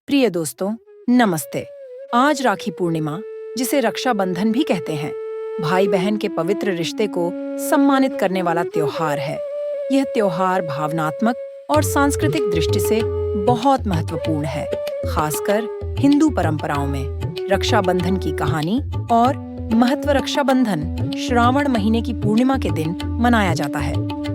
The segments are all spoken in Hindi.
प्रिय दोस्तों, नमस्ते। आज राखी पूर्णिमा, जिसे रक्षाबंधन भी कहते हैं, भाई बहन के पवित्र रिश्ते को सम्मानित करने वाला त्योहार है। यह त्योहार भावनात्मक और सांस्कृतिक दृष्टि से बहुत महत्वपूर्ण है, खासकर हिंदू परंपराओं में। रक्षाबंधन की कहानी और महत्व। रक्षाबंधन श्रावण महीने की पूर्णिमा के दिन मनाया जाता है।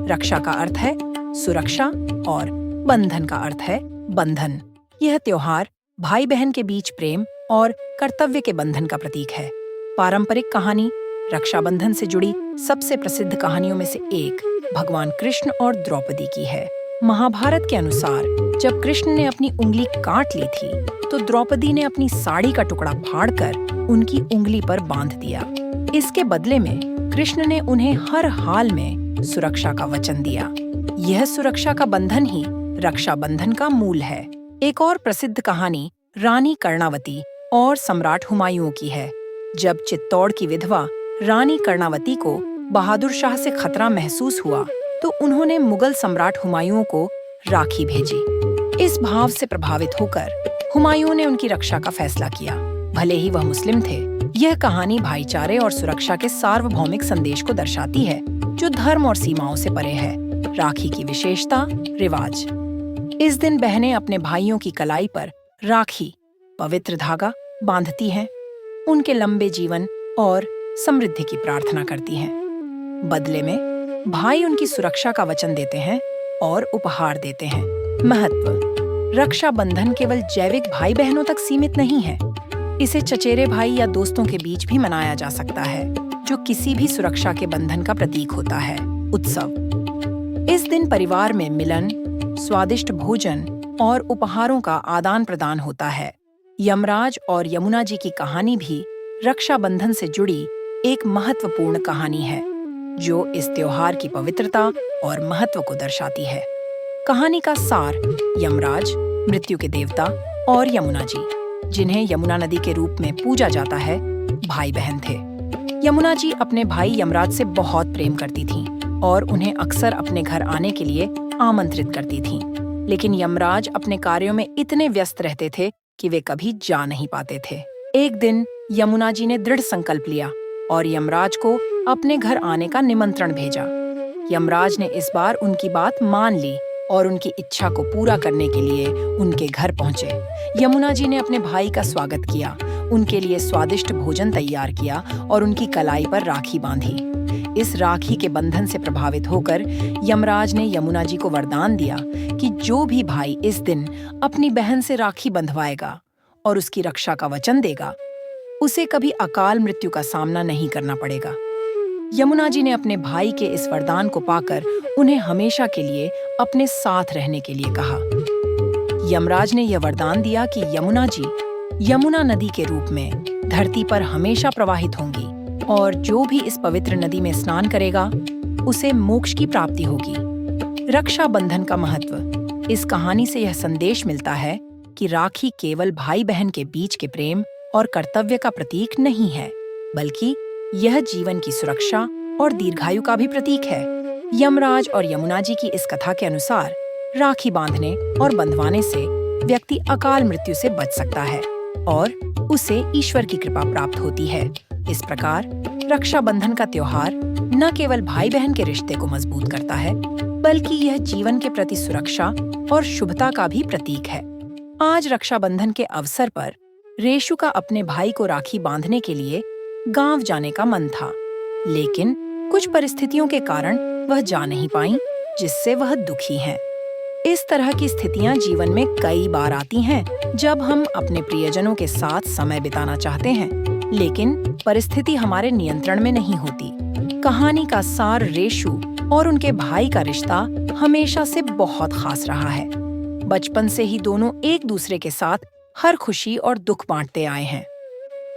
रक्षा का अर्थ है सुरक्षा और बंधन का अर्थ है बंधन। यह त्योहार भाई बहन के बीच प्रेम और कर्तव्य के बंधन का प्रतीक है। पारंपरिक कहानी। रक्षाबंधन से जुड़ी सबसे प्रसिद्ध कहानियों में से एक भगवान कृष्ण और द्रौपदी की है। महाभारत के अनुसार जब कृष्ण ने अपनी उंगली काट ली थी, तो द्रौपदी ने अपनी साड़ी का टुकड़ा फाड़कर उनकी उंगली पर बांध दिया। इसके बदले में कृष्ण ने उन्हें हर हाल में सुरक्षा का वचन दिया। यह सुरक्षा का बंधन ही रक्षाबंधन का मूल है। एक और प्रसिद्ध कहानी रानी कर्णावती और सम्राट हुमायूं की है। जब चित्तौड़ की विधवा रानी कर्णावती को बहादुर शाह से खतरा महसूस हुआ, तो उन्होंने मुगल सम्राट हुमायूं को राखी भेजी। इस भाव से प्रभावित होकर हुमायूं ने उनकी रक्षा का फैसला किया, भले ही वह मुस्लिम थे। यह कहानी भाईचारे और सुरक्षा के सार्वभौमिक संदेश को दर्शाती है, जो धर्म और सीमाओं से परे है। राखी की विशेषता। रिवाज। इस दिन बहनें अपने भाइयों की कलाई पर राखी, पवित्र धागा, बांधती हैं। उनके लंबे जीवन और समृद्धि की प्रार्थना करती हैं। बदले में भाई उनकी सुरक्षा का वचन देते हैं और उपहार देते हैं। महत्व। रक्षाबंधन केवल जैविक भाई बहनों तक सीमित नहीं है। इसे चचेरे भाई या दोस्तों के बीच भी मनाया जा सकता है, जो किसी भी सुरक्षा के बंधन का प्रतीक होता है। उत्सव। इस दिन परिवार में मिलन, स्वादिष्ट भोजन और उपहारों का आदान प्रदान होता है। यमराज और यमुना जी की कहानी भी रक्षाबंधन से जुड़ी एक महत्वपूर्ण कहानी है, जो इस त्योहार की पवित्रता और महत्व को दर्शाती है। कहानी का सार। यमराज, मृत्यु के देवता, और यमुना जी, जिन्हें यमुना नदी के रूप में पूजा जाता है, भाई बहन थे। यमुना जी अपने भाई यमराज से बहुत प्रेम करती थीं और उन्हें अक्सर अपने घर आने के लिए आमंत्रित करती थीं। लेकिन यमराज अपने कार्यों में इतने व्यस्त रहते थे कि वे कभी जा नहीं पाते थे। एक दिन यमुना जी ने दृढ़ संकल्प लिया और यमराज को अपने घर आने का निमंत्रण भेजा। यमराज ने इस बार उनकी बात मान ली और उनकी इच्छा को पूरा करने के लिए उनके घर पहुंचे। यमुना जी ने अपने भाई का स्वागत किया, उनके लिए स्वादिष्ट भोजन तैयार किया और उनकी कलाई पर राखी बांधी। इस राखी के बंधन से प्रभावित होकर यमराज ने यमुना जी को वरदान दिया कि जो भी भाई इस दिन अपनी बहन से राखी बंधवाएगा और उसकी रक्षा का वचन देगा, उसे कभी अकाल मृत्यु का सामना नहीं करना पड़ेगा। यमुना जी ने अपने भाई के इस वरदान को पाकर उन्हें हमेशा के लिए अपने साथ रहने के लिए कहा। यमराज ने यह वरदान दिया कि यमुना जी यमुना नदी के रूप में धरती पर हमेशा प्रवाहित होंगी और जो भी इस पवित्र नदी में स्नान करेगा, उसे मोक्ष की प्राप्ति होगी। रक्षाबंधन का महत्व। इस कहानी से यह संदेश मिलता है कि राखी केवल भाई बहन के बीच के प्रेम और कर्तव्य का प्रतीक नहीं है, बल्कि यह जीवन की सुरक्षा और दीर्घायु का भी प्रतीक है। यमराज और यमुना जी की इस कथा के अनुसार राखी बांधने और बंधवाने से व्यक्ति अकाल मृत्यु से बच सकता है और उसे ईश्वर की कृपा प्राप्त होती है। इस प्रकार रक्षाबंधन का त्योहार न केवल भाई बहन के रिश्ते को मजबूत करता है, बल्कि यह जीवन के प्रति सुरक्षा और शुभता का भी प्रतीक है। आज रक्षाबंधन के अवसर पर रेशु का अपने भाई को राखी बांधने के लिए गांव जाने का मन था, लेकिन कुछ परिस्थितियों के कारण वह जा नहीं पाई, जिससे वह दुखी हैं। इस तरह की स्थितियां जीवन में कई बार आती हैं, जब हम अपने प्रियजनों के साथ समय बिताना चाहते हैं, लेकिन परिस्थिति हमारे नियंत्रण में नहीं होती। कहानी का सार रेशु और उनके भाई का रिश्ता हमेशा से बहुत खास रहा है। बचपन से ही दोनों एक दूसरे के साथ हर खुशी और दुख बांटते आए हैं।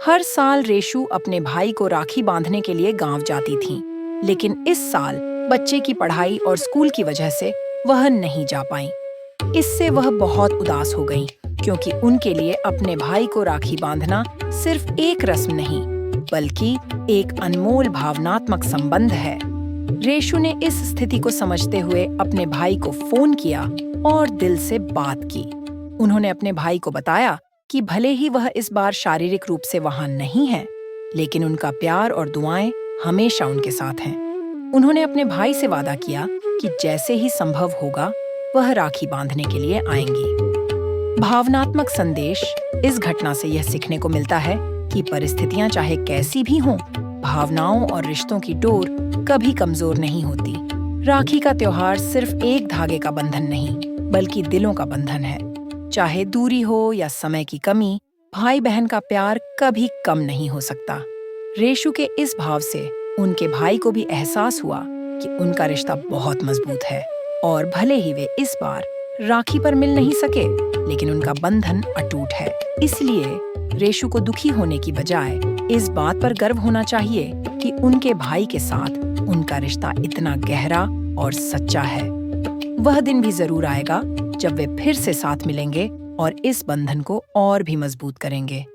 हर साल रेशु अपने भाई को राखी बांधने के लिए गांव जाती थीं, लेकिन इस साल बच्चे की पढ़ाई और स्कूल की वजह से वह नहीं जा पाईं। इससे वह बहुत उदास हो गईं, क्योंकि उनके लिए अपने भाई को राखी बांधना सिर्फ एक रस्म नहीं, बल्कि एक अनमोल भावनात्मक संबंध है। रेशु ने इस स्थिति को समझते हुए अपने भाई को फोन किया और दिल से बात की। उन्होंने अपने भाई को बताया कि भले ही वह इस बार शारीरिक रूप से वहां नहीं है, लेकिन उनका प्यार और दुआएं हमेशा उनके साथ हैं। उन्होंने अपने भाई से वादा किया कि जैसे ही संभव होगा वह राखी बांधने के लिए आएंगी। भावनात्मक संदेश: इस घटना से यह सीखने को मिलता है कि परिस्थितियां चाहे कैसी भी हों, भावनाओं और रिश्तों की डोर कभी कमजोर नहीं होती। राखी का त्योहार सिर्फ एक धागे का बंधन नहीं, बल्कि दिलों का बंधन है। चाहे दूरी हो या समय की कमी, भाई बहन का प्यार कभी कम नहीं हो सकता। रेशु के इस भाव से उनके भाई को भी एहसास हुआ कि उनका रिश्ता बहुत मजबूत है और भले ही वे इस बार राखी पर मिल नहीं सके, लेकिन उनका बंधन अटूट है। इसलिए रेशु को दुखी होने की बजाय इस बात पर गर्व होना चाहिए कि उनके भाई के साथ उनका रिश्ता इतना गहरा और सच्चा है। वह दिन भी जरूर आएगा जब वे फिर से साथ मिलेंगे और इस बंधन को और भी मजबूत करेंगे।